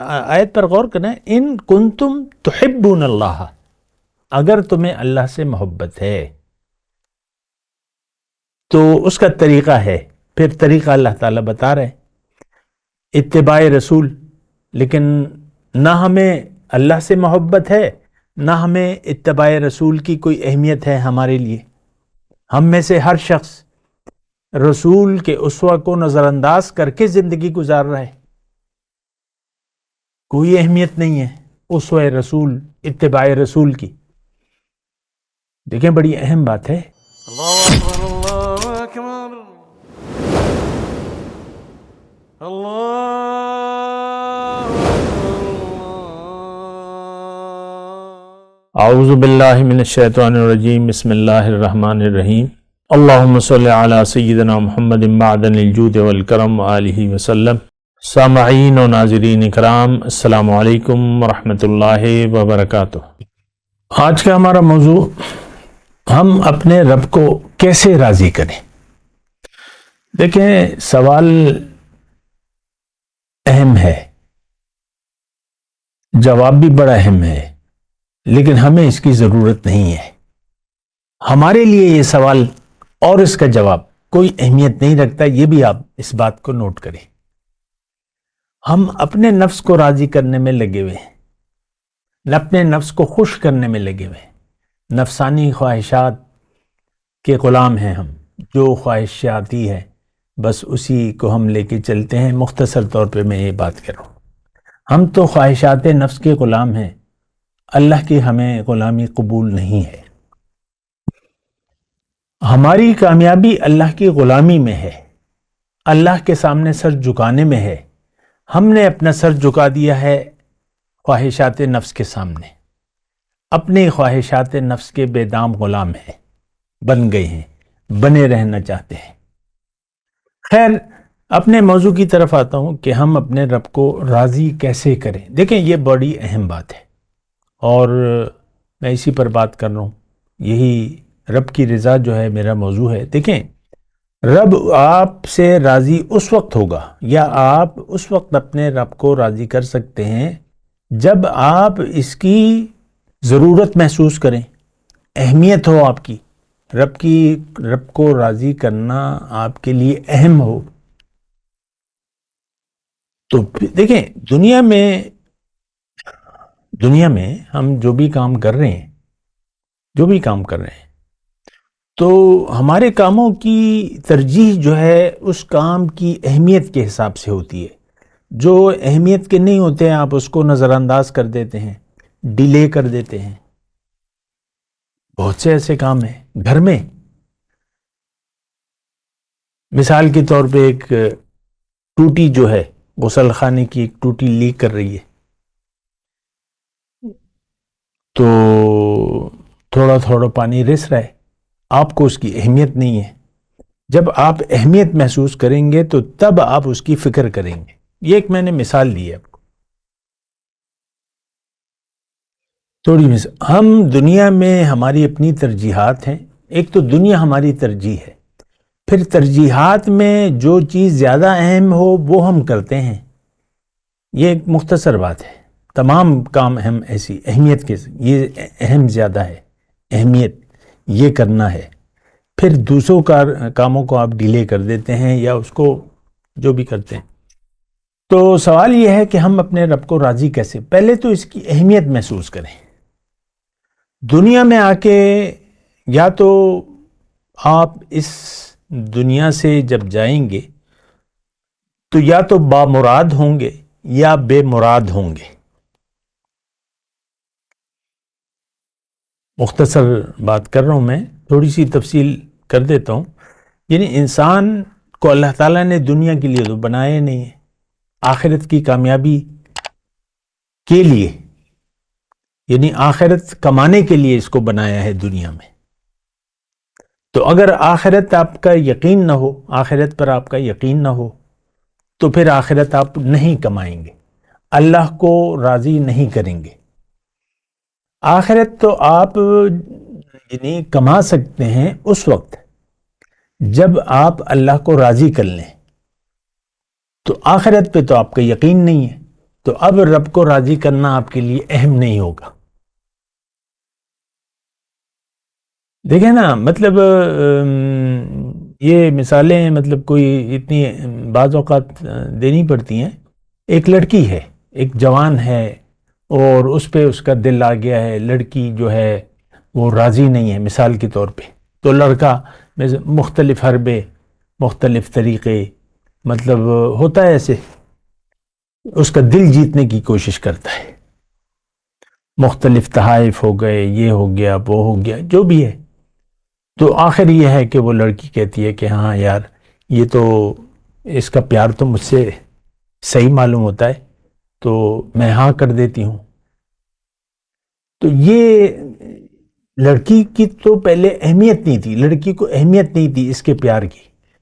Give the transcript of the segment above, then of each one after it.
آیت پر غور کریں، ان کنتم تحبون اللہ، اگر تمہیں اللہ سے محبت ہے تو اس کا طریقہ ہے، پھر طریقہ اللہ تعالیٰ بتا رہے اتباع رسول، لیکن نہ ہمیں اللہ سے محبت ہے نہ ہمیں اتباع رسول کی کوئی اہمیت ہے ہمارے لیے۔ ہم میں سے ہر شخص رسول کے اسوہ کو نظر انداز کر کے زندگی گزار رہا ہے، کوئی اہمیت نہیں ہے اسوہ رسول، اتباع رسول کی۔ دیکھیں بڑی اہم بات ہے۔ اللہ اکبر اللہ اکبر اللہ اعوذ باللہ من الشیطان الرجیم، بسم اللہ الرحمن الرحیم، اللہم صلی علی سیدنا محمد معدن الجود والکرم وآلہ وسلم۔ سامعین و ناظرین اکرام، السلام علیکم ورحمۃ اللہ وبرکاتہ۔ آج کا ہمارا موضوع، ہم اپنے رب کو کیسے راضی کریں۔ دیکھیں سوال اہم ہے، جواب بھی بڑا اہم ہے، لیکن ہمیں اس کی ضرورت نہیں ہے۔ ہمارے لیے یہ سوال اور اس کا جواب کوئی اہمیت نہیں رکھتا، یہ بھی آپ اس بات کو نوٹ کریں۔ ہم اپنے نفس کو راضی کرنے میں لگے ہوئے ہیں، اپنے نفس کو خوش کرنے میں لگے ہوئے ہیں، نفسانی خواہشات کے غلام ہیں ہم، جو خواہشاتی ہے بس اسی کو ہم لے کے چلتے ہیں۔ مختصر طور پہ میں یہ بات کر رہا ہوں، ہم تو خواہشات نفس کے غلام ہیں، اللہ کی ہمیں غلامی قبول نہیں ہے۔ ہماری کامیابی اللہ کی غلامی میں ہے، اللہ کے سامنے سر جھکانے میں ہے۔ ہم نے اپنا سر جھکا دیا ہے خواہشات نفس کے سامنے، اپنی خواہشات نفس کے بے دام غلام ہیں، بن گئے ہیں، بنے رہنا چاہتے ہیں۔ خیر، اپنے موضوع کی طرف آتا ہوں کہ ہم اپنے رب کو راضی کیسے کریں۔ دیکھیں یہ بڑی اہم بات ہے اور میں اسی پر بات کر رہا ہوں، یہی رب کی رضا جو ہے میرا موضوع ہے۔ دیکھیں رب آپ سے راضی اس وقت ہوگا، یا آپ اس وقت اپنے رب کو راضی کر سکتے ہیں جب آپ اس کی ضرورت محسوس کریں، اہمیت ہو آپ کی، رب کو راضی کرنا آپ کے لیے اہم ہو۔ تو دیکھیں دنیا میں ہم جو بھی کام کر رہے ہیں تو ہمارے کاموں کی ترجیح جو ہے اس کام کی اہمیت کے حساب سے ہوتی ہے۔ جو اہمیت کے نہیں ہوتے ہیں آپ اس کو نظر انداز کر دیتے ہیں، ڈیلے کر دیتے ہیں۔ بہت سے ایسے کام ہیں گھر میں، مثال کے طور پہ ایک ٹوٹی جو ہے غسل خانے کی، ایک ٹوٹی لیک کر رہی ہے، تو تھوڑا تھوڑا پانی رس رہا ہے، آپ کو اس کی اہمیت نہیں ہے۔ جب آپ اہمیت محسوس کریں گے تو تب آپ اس کی فکر کریں گے۔ یہ ایک میں نے مثال دی ہے آپ کو، تھوڑی مثال۔ ہم دنیا میں ہماری اپنی ترجیحات ہیں، ایک تو دنیا ہماری ترجیح ہے، پھر ترجیحات میں جو چیز زیادہ اہم ہو وہ ہم کرتے ہیں۔ یہ ایک مختصر بات ہے، تمام کام اہم ایسی اہمیت کے، یہ اہم زیادہ ہے، اہمیت یہ کرنا ہے، پھر دوسروں کاموں کو آپ ڈیلے کر دیتے ہیں یا اس کو جو بھی کرتے ہیں۔ تو سوال یہ ہے کہ ہم اپنے رب کو راضی کیسے، پہلے تو اس کی اہمیت محسوس کریں۔ دنیا میں آ کے یا تو آپ اس دنیا سے جب جائیں گے تو یا تو بامراد ہوں گے یا بے مراد ہوں گے۔ مختصر بات کر رہا ہوں میں، تھوڑی سی تفصیل کر دیتا ہوں۔ یعنی انسان کو اللہ تعالیٰ نے دنیا کے لیے تو بنایا نہیں ہے، آخرت کی کامیابی کے لیے، یعنی آخرت کمانے کے لیے اس کو بنایا ہے دنیا میں۔ تو اگر آخرت آپ کا یقین نہ ہو، آخرت پر آپ کا یقین نہ ہو تو پھر آخرت آپ نہیں کمائیں گے، اللہ کو راضی نہیں کریں گے۔ آخرت تو آپ یعنی کما سکتے ہیں اس وقت جب آپ اللہ کو راضی کر لیں، تو آخرت پہ تو آپ کا یقین نہیں ہے، تو اب رب کو راضی کرنا آپ کے لیے اہم نہیں ہوگا. دیکھیں نا، مطلب یہ مثالیں مطلب کوئی اتنی بعض اوقات دینی پڑتی ہیں. ایک لڑکی ہے، ایک جوان ہے، اور اس پہ اس کا دل آ گیا ہے، لڑکی جو ہے وہ راضی نہیں ہے مثال کے طور پہ، تو لڑکا مختلف حربے، مختلف طریقے، مطلب ہوتا ہے ایسے، اس کا دل جیتنے کی کوشش کرتا ہے. مختلف تحائف ہو گئے، یہ ہو گیا، وہ ہو گیا، جو بھی ہے. تو آخر یہ ہے کہ وہ لڑکی کہتی ہے کہ ہاں یار، یہ تو اس کا پیار تو مجھ سے صحیح معلوم ہوتا ہے، تو میں ہاں کر دیتی ہوں. تو یہ لڑکی کی تو پہلے اہمیت نہیں تھی، لڑکی کو اہمیت نہیں تھی اس کے پیار کی،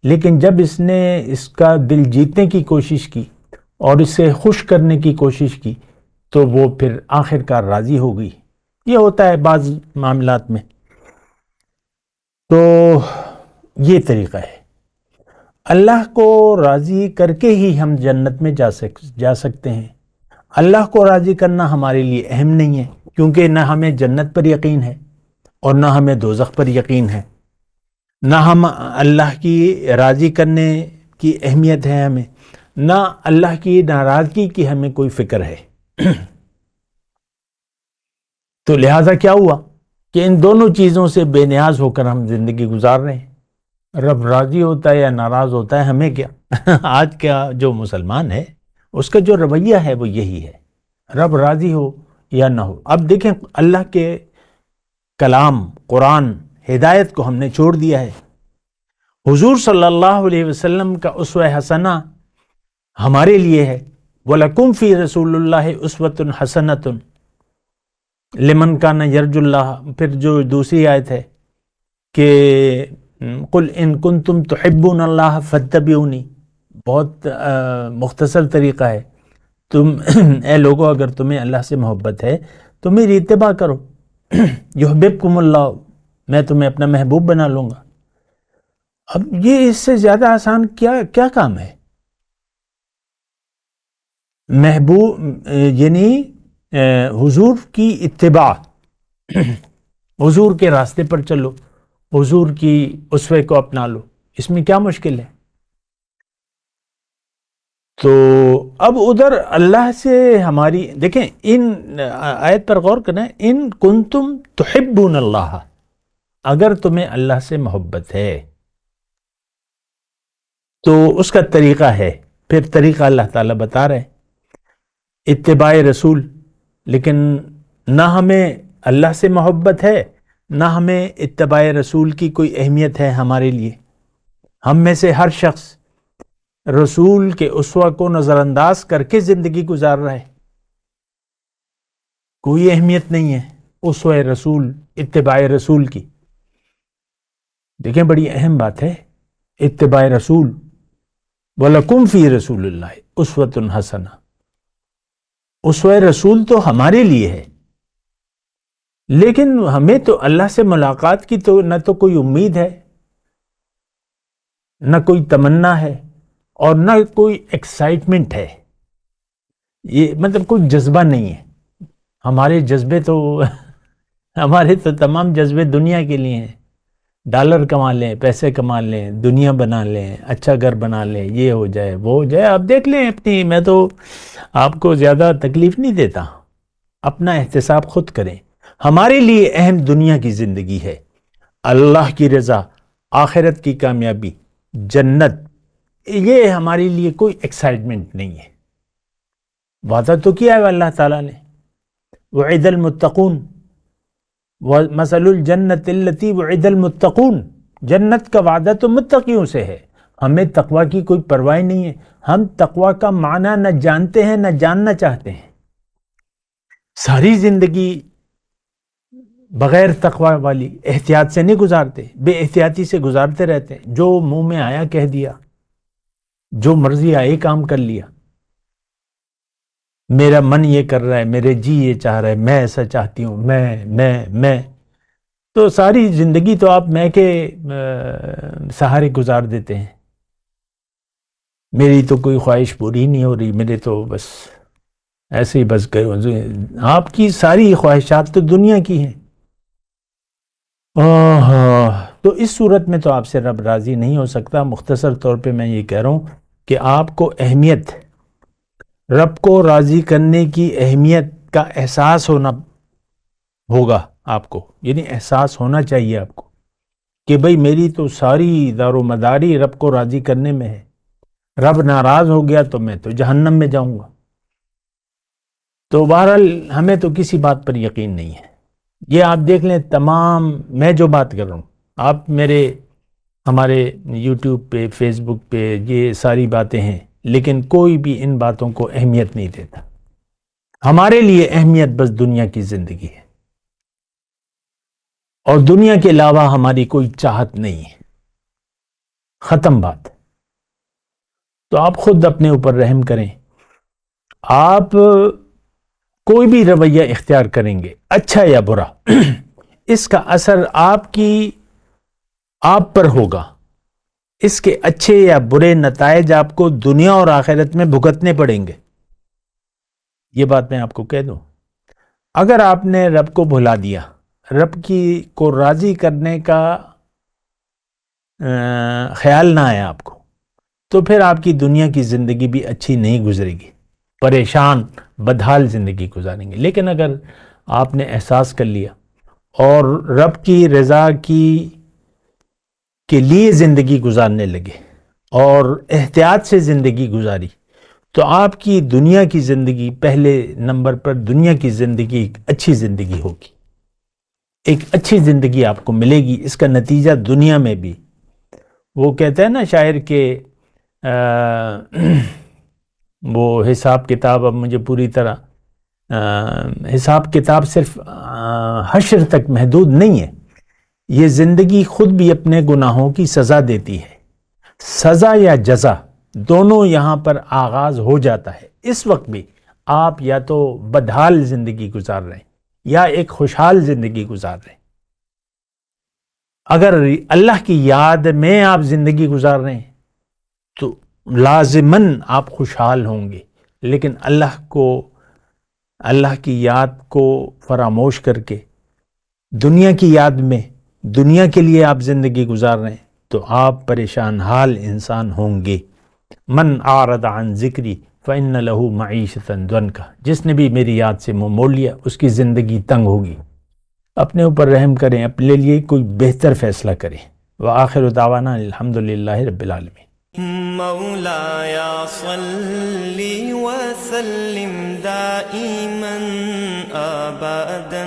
لیکن جب اس نے اس کا دل جیتنے کی کوشش کی اور اسے خوش کرنے کی کوشش کی تو وہ پھر آخر کار راضی ہو گئی. یہ ہوتا ہے بعض معاملات میں. تو یہ طریقہ ہے. اللہ کو راضی کر کے ہی ہم جنت میں جا سکتے ہیں. اللہ کو راضی کرنا ہمارے لیے اہم نہیں ہے، کیونکہ نہ ہمیں جنت پر یقین ہے اور نہ ہمیں دوزخ پر یقین ہے. نہ ہم اللہ کی راضی کرنے کی اہمیت ہے ہمیں، نہ اللہ کی ناراضگی کی ہمیں کوئی فکر ہے. تو لہٰذا کیا ہوا کہ ان دونوں چیزوں سے بے نیاز ہو کر ہم زندگی گزار رہے ہیں. رب راضی ہوتا ہے یا ناراض ہوتا ہے ہمیں کیا. آج کا جو مسلمان ہے اس کا جو رویہ ہے وہ یہی ہے، رب راضی ہو یا نہ ہو. اب دیکھیں، اللہ کے کلام قرآن ہدایت کو ہم نے چھوڑ دیا ہے. حضور صلی اللہ علیہ وسلم کا اسوہ حسنہ ہمارے لیے ہے. وَلَكُمْ فِي رَسُولِ اللَّهِ أُسْوَةٌ حَسَنَةٌ لمن کان یرجو اللہ. پھر جو دوسری آیت ہے کہ قل ان کنتم تحبون اللہ فاتبعونی، بہت مختصر طریقہ ہے. تم اے لوگو اگر تمہیں اللہ سے محبت ہے تو میری اتباع کرو. یحببکم اللہ، میں تمہیں اپنا محبوب بنا لوں گا. اب یہ اس سے زیادہ آسان کیا کام ہے؟ محبوب یعنی حضور کی اتباع، حضور کے راستے پر چلو، حضور کی اسوے کو اپنا لو، اس میں کیا مشکل ہے؟ تو اب ادھر اللہ سے ہماری، دیکھیں ان آیت پر غور کریں، ان کنتم تحبون اللہ، اگر تمہیں اللہ سے محبت ہے تو اس کا طریقہ ہے، پھر طریقہ اللہ تعالیٰ بتا رہے ہیں، اتباع رسول. لیکن نہ ہمیں اللہ سے محبت ہے، نہ ہمیں اتباع رسول کی کوئی اہمیت ہے ہمارے لیے. ہم میں سے ہر شخص رسول کے اسوہ کو نظر انداز کر کے زندگی گزار رہا ہے. کوئی اہمیت نہیں ہے اسوہ رسول، اتباع رسول کی. دیکھیں بڑی اہم بات ہے اتباع رسول. وَلَكُمْ فِي رَسُولِ اللَّهِ أُسْوَةٌ حَسَنَةٌ، اسوہ رسول تو ہمارے لیے ہے، لیکن ہمیں تو اللہ سے ملاقات کی تو نہ تو کوئی امید ہے، نہ کوئی تمنا ہے، اور نہ کوئی ایکسائٹمنٹ ہے. یہ مطلب کوئی جذبہ نہیں ہے. ہمارے جذبے تو ہمارے تو تمام جذبے دنیا کے لیے ہیں. ڈالر کما لیں، پیسے کما لیں، دنیا بنا لیں، اچھا گھر بنا لیں، یہ ہو جائے وہ ہو جائے. آپ دیکھ لیں اپنی، میں تو آپ کو زیادہ تکلیف نہیں دیتا، اپنا احتساب خود کریں. ہمارے لیے اہم دنیا کی زندگی ہے، اللہ کی رضا، آخرت کی کامیابی، جنت. یہ ہمارے لیے کوئی ایکسائٹمنٹ نہیں ہے. وعدہ تو کیا ہے اللہ تعالیٰ نے، وعد المتقون ومثل الجنت التي وعد المتقون، جنت کا وعدہ تو متقیوں سے ہے. ہمیں تقوی کی کوئی پرواہ نہیں ہے. ہم تقوی کا معنی نہ جانتے ہیں نہ جاننا چاہتے ہیں. ساری زندگی بغیر تقوی والی احتیاط سے نہیں گزارتے، بے احتیاطی سے گزارتے رہتے ہیں. جو منہ میں آیا کہہ دیا، جو مرضی آئی کام کر لیا. میرا من یہ کر رہا ہے، میرے جی یہ چاہ رہا ہے، میں ایسا چاہتی ہوں، میں تو ساری زندگی تو آپ میں کے سہارے گزار دیتے ہیں. میری تو کوئی خواہش پوری نہیں ہو رہی، میرے تو بس ایسے ہی بس آپ کی ساری خواہشات تو دنیا کی ہیں. تو اس صورت میں تو آپ سے رب راضی نہیں ہو سکتا. مختصر طور پہ میں یہ کہہ رہا ہوں کہ آپ کو اہمیت، رب کو راضی کرنے کی اہمیت کا احساس ہونا ہوگا آپ کو، یعنی احساس ہونا چاہیے آپ کو کہ بھئی میری تو ساری دار و مداری رب کو راضی کرنے میں ہے. رب ناراض ہو گیا تو میں تو جہنم میں جاؤں گا. تو بہرحال ہمیں تو کسی بات پر یقین نہیں ہے. یہ آپ دیکھ لیں، تمام میں جو بات کر رہا ہوں، آپ ہمارے یوٹیوب پہ، فیس بک پہ یہ ساری باتیں ہیں، لیکن کوئی بھی ان باتوں کو اہمیت نہیں دیتا. ہمارے لیے اہمیت بس دنیا کی زندگی ہے، اور دنیا کے علاوہ ہماری کوئی چاہت نہیں ہے. ختم بات. تو آپ خود اپنے اوپر رحم کریں. آپ کوئی بھی رویہ اختیار کریں گے، اچھا یا برا، اس کا اثر آپ پر ہوگا. اس کے اچھے یا برے نتائج آپ کو دنیا اور آخرت میں بھگتنے پڑیں گے. یہ بات میں آپ کو کہہ دوں. اگر آپ نے رب کو بھلا دیا، رب کو راضی کرنے کا خیال نہ آیا آپ کو، تو پھر آپ کی دنیا کی زندگی بھی اچھی نہیں گزرے گی. پریشان بدحال زندگی گزاریں گے. لیکن اگر آپ نے احساس کر لیا اور رب کی رضا کے لیے زندگی گزارنے لگے اور احتیاط سے زندگی گزاری، تو آپ کی دنیا کی زندگی، پہلے نمبر پر دنیا کی زندگی ایک اچھی زندگی ہوگی. ایک اچھی زندگی آپ کو ملے گی. اس کا نتیجہ دنیا میں بھی، وہ کہتا ہے نا شاعر کہ وہ حساب کتاب، اب مجھے پوری طرح حساب کتاب صرف حشر تک محدود نہیں ہے. یہ زندگی خود بھی اپنے گناہوں کی سزا دیتی ہے. سزا یا جزا دونوں یہاں پر آغاز ہو جاتا ہے. اس وقت بھی آپ یا تو بدحال زندگی گزار رہے ہیں یا ایک خوشحال زندگی گزار رہے ہیں. اگر اللہ کی یاد میں آپ زندگی گزار رہے ہیں تو لازماً آپ خوشحال ہوں گے. لیکن اللہ کی یاد کو فراموش کر کے دنیا کی یاد میں، دنیا کے لیے آپ زندگی گزار رہے ہیں تو آپ پریشان حال انسان ہوں گے. من اعرض عن ذکری فإن له معیشۃ ضنکا. جس نے بھی میری یاد سے منہ موڑ لیا اس کی زندگی تنگ ہوگی. اپنے اوپر رحم کریں، اپنے لیے کوئی بہتر فیصلہ کریں. وآخر دعوانا الحمدللہ رب العالمین. مولاي صل وسلم دائما ابدا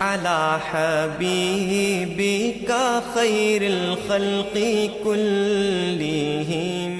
على حبيبك خير الخلق كلهم.